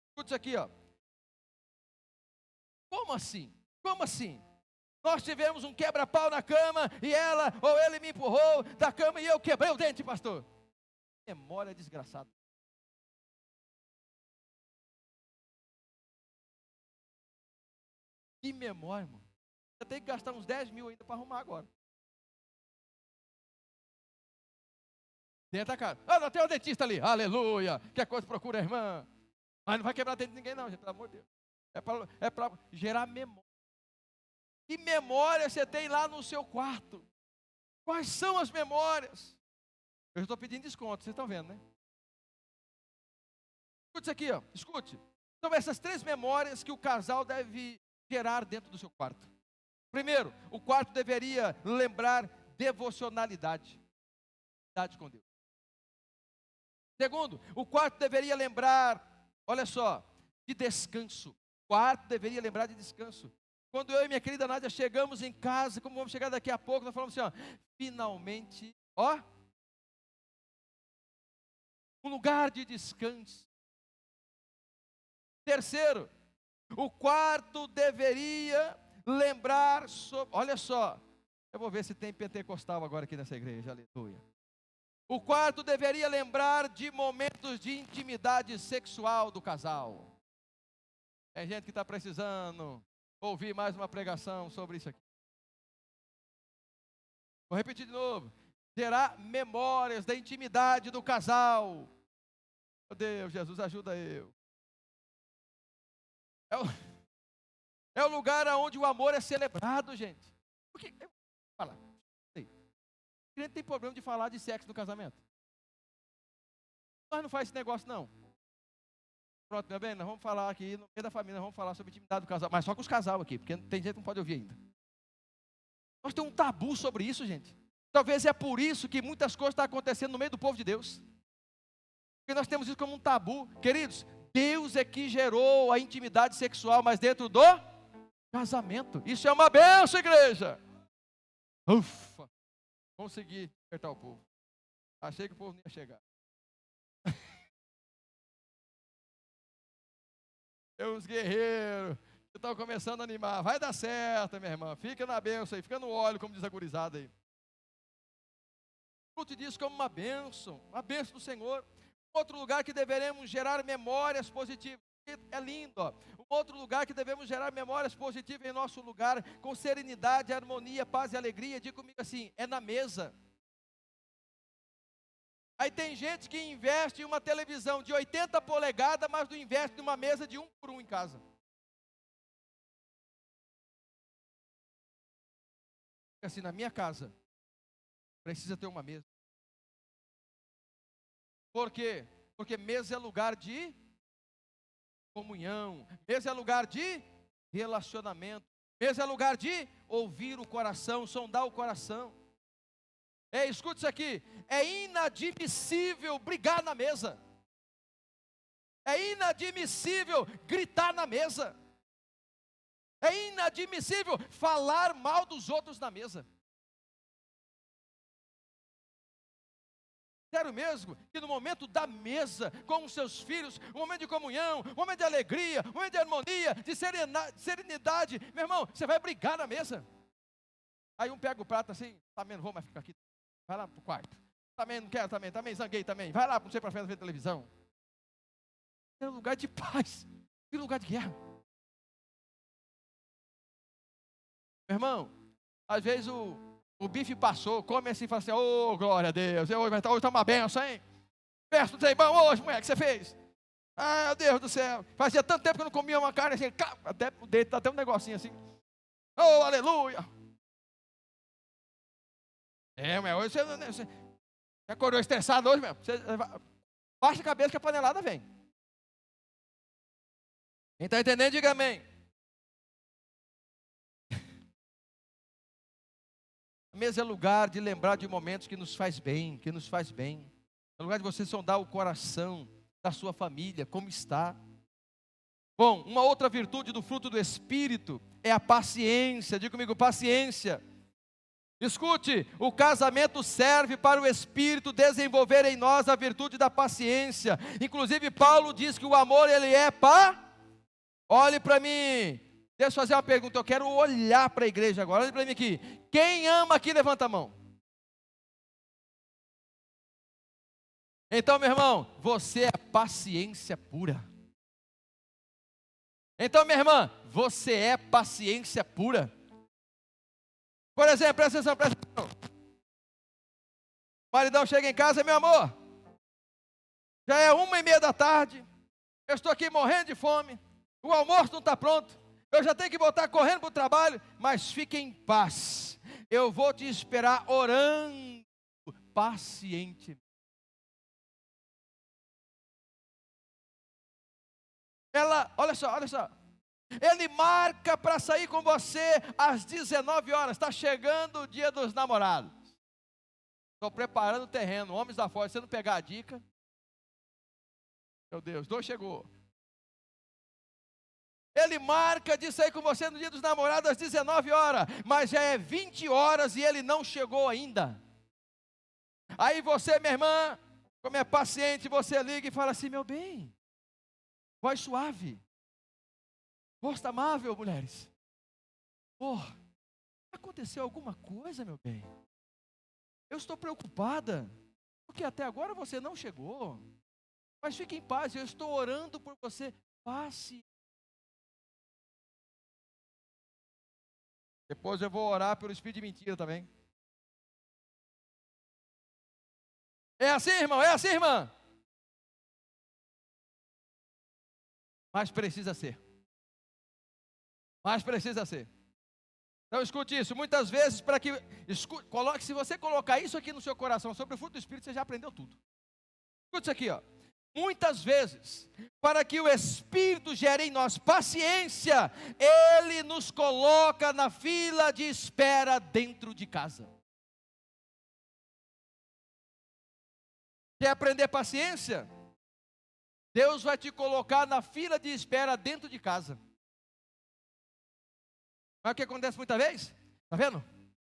escuta isso aqui, ó. Como assim? Como assim? Nós tivemos um quebra-pau na cama e ela ou ele me empurrou da cama e eu quebrei o dente, pastor. Memória desgraçada. Que memória, irmão. Você tem que gastar uns 10 mil ainda para arrumar agora. Dentro da casa. Ah, não tem um dentista ali. Aleluia. Quer coisa, procura a irmã. Mas não vai quebrar dente de ninguém não, gente, pelo amor de Deus. É para gerar memória. Que memória você tem lá no seu quarto? Quais são as memórias? Eu estou pedindo desconto, vocês estão vendo, né? Escute isso aqui, ó. Escute. São essas 3 memórias que o casal deve gerar dentro do seu quarto. Primeiro, o quarto deveria lembrar devocionalidade com Deus. Segundo, o quarto deveria lembrar, olha só, de descanso. O quarto deveria lembrar de descanso. Quando eu e minha querida Nádia chegamos em casa, como vamos chegar daqui a pouco, nós falamos assim, ó, finalmente, ó, um lugar de descanso. Terceiro, o quarto deveria lembrar sobre, olha só, eu vou ver se tem pentecostal agora aqui nessa igreja, aleluia. O quarto deveria lembrar de momentos de intimidade sexual do casal. É gente que está precisando ouvir mais uma pregação sobre isso aqui. Vou repetir de novo. Gerar memórias da intimidade do casal. Meu Deus, Jesus, ajuda eu. É o lugar onde o amor é celebrado, gente. Porque, fala, o crente tem problema de falar de sexo no casamento. Nós não faz esse negócio, não. Pronto, meu bem, nós vamos falar aqui, no meio da família, nós vamos falar sobre a intimidade do casal, mas só com os casal aqui, porque tem gente que não pode ouvir ainda. Nós temos um tabu sobre isso, gente. Talvez é por isso que muitas coisas estão acontecendo no meio do povo de Deus. Porque nós temos isso como um tabu. Queridos, Deus é que gerou a intimidade sexual, mas dentro do casamento. Isso é uma bênção, igreja. Ufa, consegui despertar o povo. Achei que o povo não ia chegar. Os guerreiros que estão começando a animar. Vai dar certo, minha irmã. Fica na bênção aí, fica no óleo, como diz a gurizada aí. Fruto disso como uma bênção do Senhor. Outro lugar que deveremos gerar memórias positivas. É lindo, ó. Um outro lugar que devemos gerar memórias positivas em nosso lugar, com serenidade, harmonia, paz e alegria. Diga comigo assim, é na mesa. Aí tem gente que investe em uma televisão de 80 polegadas, mas não investe numa mesa de 1 por 1 em casa. Assim, na minha casa, precisa ter uma mesa. Por quê? Porque mesa é lugar de comunhão, mesa é lugar de relacionamento, mesa é lugar de ouvir o coração, sondar o coração. Escute isso aqui, é inadmissível brigar na mesa, é inadmissível gritar na mesa, é inadmissível falar mal dos outros na mesa. Sério mesmo, que no momento da mesa, com os seus filhos, um momento de comunhão, um momento de alegria, um momento de harmonia, de serenidade, meu irmão, você vai brigar na mesa. Aí um pega o prato assim, também não vou mais ficar aqui, vai lá pro quarto. Também não quero, também zanguei também, vai lá, não sei para frente ver televisão. É um lugar de paz, é um lugar de guerra. Meu irmão, às vezes o bife passou, come assim e fala assim, ô, glória a Deus, hoje está uma benção, hein? Peço não sei bom hoje, mulher, que você fez? Ah, meu Deus do céu, fazia tanto tempo que eu não comia uma carne assim, até o dedo, está até um negocinho assim. Oh, aleluia! Mas hoje você acordou estressado hoje mesmo. Você baixa a cabeça que a panelada vem. Quem está entendendo, diga amém. A mesa é lugar de lembrar de momentos que nos faz bem, É lugar de você sondar o coração da sua família, como está. Bom, uma outra virtude do fruto do Espírito é a paciência. Diga comigo, paciência. Escute, o casamento serve para o Espírito desenvolver em nós a virtude da paciência. Inclusive Paulo diz que o amor ele é Olhe para mim, deixa eu fazer uma pergunta, eu quero olhar para a igreja agora, olhe para mim aqui. Quem ama aqui, levanta a mão. Então, meu irmão, você é paciência pura. Então, minha irmã, você é paciência pura. Por exemplo, presta atenção, presta atenção. O maridão chega em casa, meu amor, já é 1:30 da tarde, eu estou aqui morrendo de fome, o almoço não está pronto, eu já tenho que voltar correndo para o trabalho, mas fique em paz, eu vou te esperar orando pacientemente. Ela, olha só, ele marca para sair com você às 19 horas, está chegando o dia dos namorados. Estou preparando o terreno, homens da força, você não pegar a dica. Meu Deus, 2 chegou. Ele marca de sair com você no dia dos namorados às 19 horas, mas já é 20 horas e ele não chegou ainda. Aí você, minha irmã, como é paciente, você liga e fala assim, meu bem, voz suave, rosto amável, mulheres. Aconteceu alguma coisa, meu bem? Eu estou preocupada, porque até agora você não chegou. Mas fique em paz, eu estou orando por você. Passe. Depois eu vou orar pelo espírito de mentira também. É assim, irmão? É assim, irmã? Mas precisa ser. Mas precisa ser. Então escute isso, muitas vezes para que se você colocar isso aqui no seu coração sobre o fruto do Espírito, você já aprendeu tudo. Escute isso aqui, ó. Muitas vezes, para que o Espírito gere em nós paciência, Ele nos coloca na fila de espera dentro de casa. Quer aprender paciência? Deus vai te colocar na fila de espera dentro de casa. Mas o que acontece muitas vezes? Está vendo?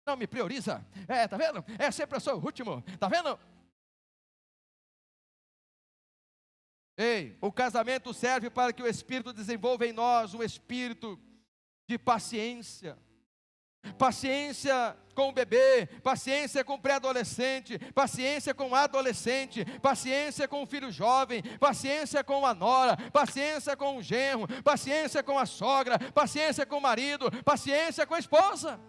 Não me prioriza. Está vendo? Sempre eu sou o último. Está vendo? Ei, o casamento serve para que o Espírito desenvolva em nós um espírito de paciência. Paciência com o bebê, paciência com o pré-adolescente, paciência com o adolescente, paciência com o filho jovem, paciência com a nora, paciência com o genro, paciência com a sogra, paciência com o marido, paciência com a esposa.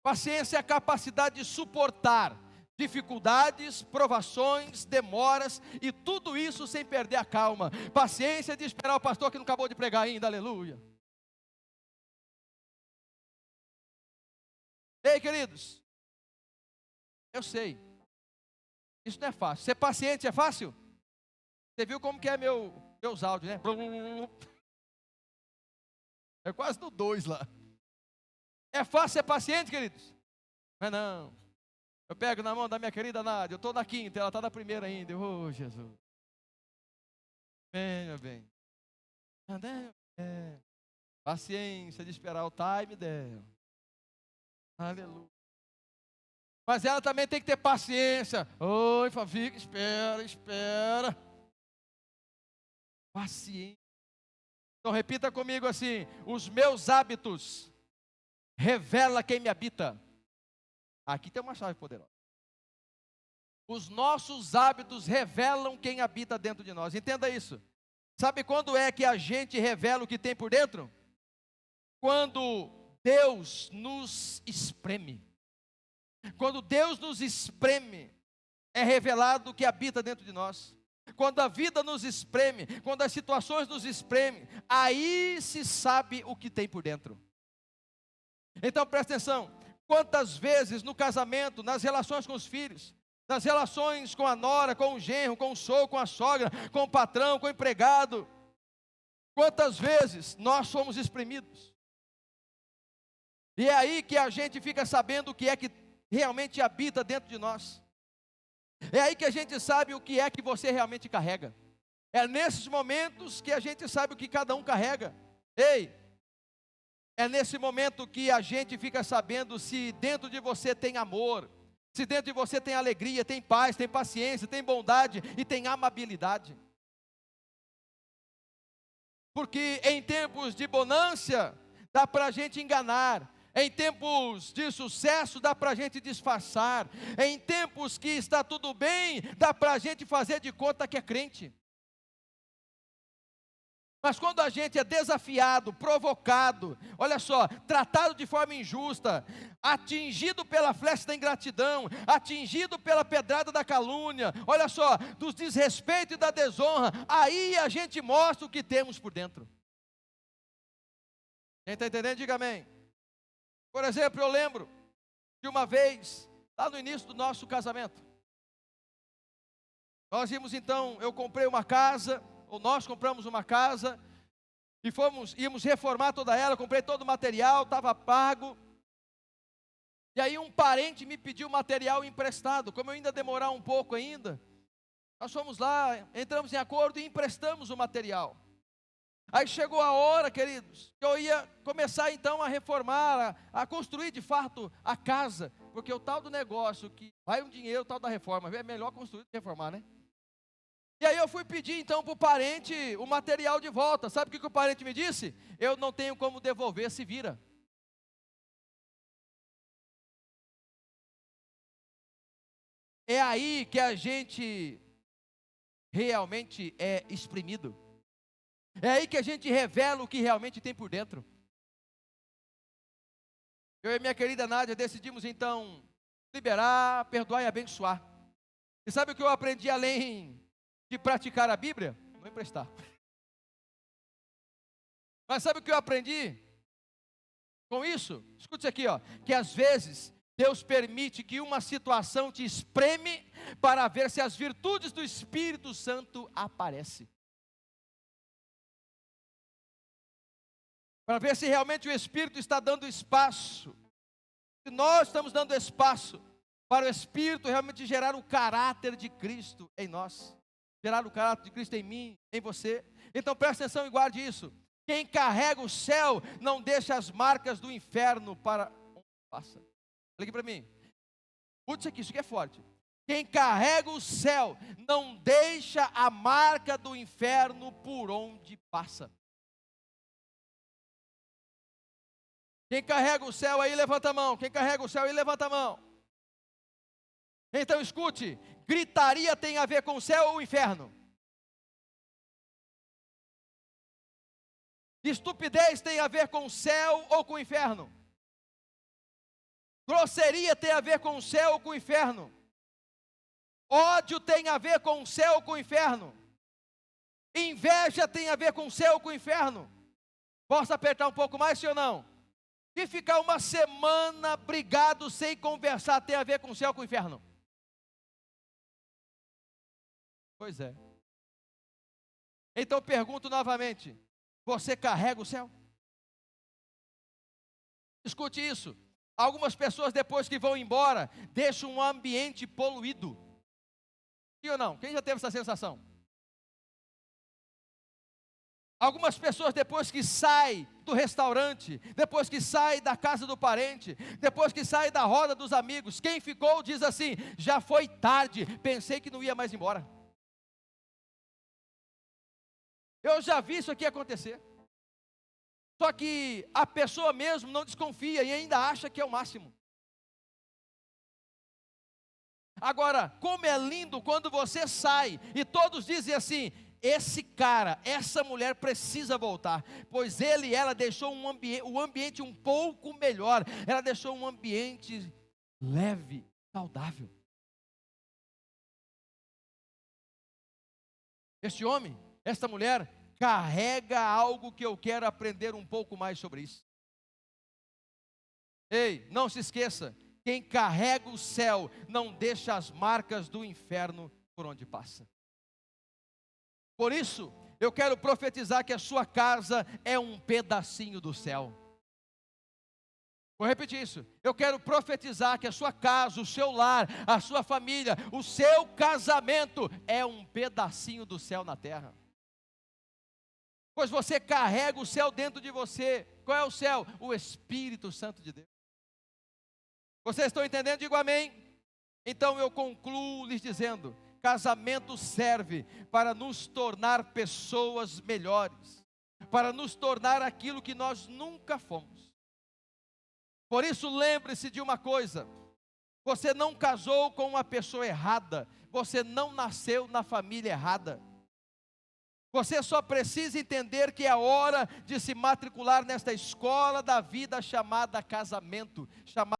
Paciência é a capacidade de suportar dificuldades, provações, demoras e tudo isso sem perder a calma. Paciência de esperar o pastor que não acabou de pregar ainda, aleluia. Ei, queridos, eu sei, isso não é fácil. Ser paciente é fácil? Você viu como que é meus áudios, né? É quase no 2 lá. É fácil ser paciente, queridos? Não. Eu pego na mão da minha querida Nádia, eu estou na 5ª, ela está na 1ª ainda. Jesus. Bem, meu bem. Paciência de esperar o time dela. Aleluia. Mas ela também tem que ter paciência. Oi, fica, espera. Paciência. Então repita comigo assim: os meus hábitos revelam quem me habita. Aqui tem uma chave poderosa. Os nossos hábitos revelam quem habita dentro de nós. Entenda isso. Sabe quando é que a gente revela o que tem por dentro? Quando Deus nos espreme. Quando Deus nos espreme, é revelado o que habita dentro de nós. Quando a vida nos espreme, quando as situações nos espremem, aí se sabe o que tem por dentro. Então presta atenção, quantas vezes no casamento, nas relações com os filhos, nas relações com a nora, com o genro, com o sogro, com a sogra, com o patrão, com o empregado, quantas vezes nós somos espremidos? E é aí que a gente fica sabendo o que é que realmente habita dentro de nós. É aí que a gente sabe o que é que você realmente carrega. É nesses momentos que a gente sabe o que cada um carrega. Ei, É nesse momento que a gente fica sabendo se dentro de você tem amor, se dentro de você tem alegria, tem paz, tem paciência, tem bondade e tem amabilidade. Porque em tempos de bonança, dá para a gente enganar. Em tempos de sucesso, dá para a gente disfarçar. Em tempos que está tudo bem, dá para a gente fazer de conta que é crente. Mas quando a gente é desafiado, provocado, olha só, tratado de forma injusta, atingido pela flecha da ingratidão, atingido pela pedrada da calúnia, olha só, dos desrespeitos e da desonra, aí a gente mostra o que temos por dentro. Quem está entendendo, diga amém. Por exemplo, eu lembro de uma vez, lá no início do nosso casamento, nós íamos então, eu comprei uma casa, ou nós compramos uma casa, e íamos reformar toda ela, comprei todo o material, estava pago, e aí um parente me pediu material emprestado, como eu ainda demorar um pouco ainda, nós fomos lá, entramos em acordo e emprestamos o material. Aí chegou a hora, queridos, que eu ia começar então a reformar, a construir de fato a casa, porque o tal do negócio que vai um dinheiro, o tal da reforma, é melhor construir do que reformar, né? E aí eu fui pedir então para o parente o material de volta. Sabe o que o parente me disse? Eu não tenho como devolver, se vira. É aí que a gente realmente é exprimido. É aí que a gente revela o que realmente tem por dentro. Eu e minha querida Nádia decidimos então liberar, perdoar e abençoar. E sabe o que eu aprendi além de praticar a Bíblia? Não emprestar. Mas sabe o que eu aprendi com isso? Escute isso aqui, ó, que às vezes Deus permite que uma situação te espreme para ver se as virtudes do Espírito Santo aparecem. Para ver se realmente o Espírito está dando espaço. Se nós estamos dando espaço para o Espírito realmente gerar o caráter de Cristo em nós. Gerar o caráter de Cristo em mim, em você. Então preste atenção e guarde isso. Quem carrega o céu não deixa as marcas do inferno para onde passa. Olha aqui para mim. Escute isso aqui é forte. Quem carrega o céu não deixa a marca do inferno por onde passa. Quem carrega o céu aí, levanta a mão. Quem carrega o céu aí, levanta a mão. Então escute, gritaria tem a ver com o céu ou o inferno? Estupidez tem a ver com o céu ou com o inferno? Grosseria tem a ver com o céu ou com o inferno? Ódio tem a ver com o céu ou com o inferno? Inveja tem a ver com o céu ou com o inferno? Posso apertar um pouco mais, sim ou não? E ficar uma semana brigado sem conversar tem a ver com o céu ou com o inferno? Pois é. Então pergunto novamente, você carrega o céu? Escute isso. Algumas pessoas depois que vão embora, deixam um ambiente poluído. Sim ou não? Quem já teve essa sensação? Algumas pessoas depois que saem do restaurante, depois que saem da casa do parente, depois que saem da roda dos amigos, quem ficou diz assim, já foi tarde, pensei que não ia mais embora. Eu já vi isso aqui acontecer. Só que a pessoa mesmo não desconfia e ainda acha que é o máximo. Agora, como é lindo quando você sai e todos dizem assim, esse cara, essa mulher precisa voltar, pois ele e ela deixou o ambiente um pouco melhor, ela deixou um ambiente leve, saudável. Este homem, esta mulher, carrega algo que eu quero aprender um pouco mais sobre isso. Ei, não se esqueça, quem carrega o céu não deixa as marcas do inferno por onde passa. Por isso, eu quero profetizar que a sua casa é um pedacinho do céu. Vou repetir isso. Eu quero profetizar que a sua casa, o seu lar, a sua família, o seu casamento é um pedacinho do céu na terra. pois você carrega o céu dentro de você. Qual é o céu? O Espírito Santo de Deus. Vocês estão entendendo? Digo amém. Então eu concluo lhes dizendo: casamento serve para nos tornar pessoas melhores, para nos tornar aquilo que nós nunca fomos. Por isso, lembre-se de uma coisa: você não casou com uma pessoa errada, você não nasceu na família errada. Você só precisa entender que é hora de se matricular nesta escola da vida chamada casamento, chamada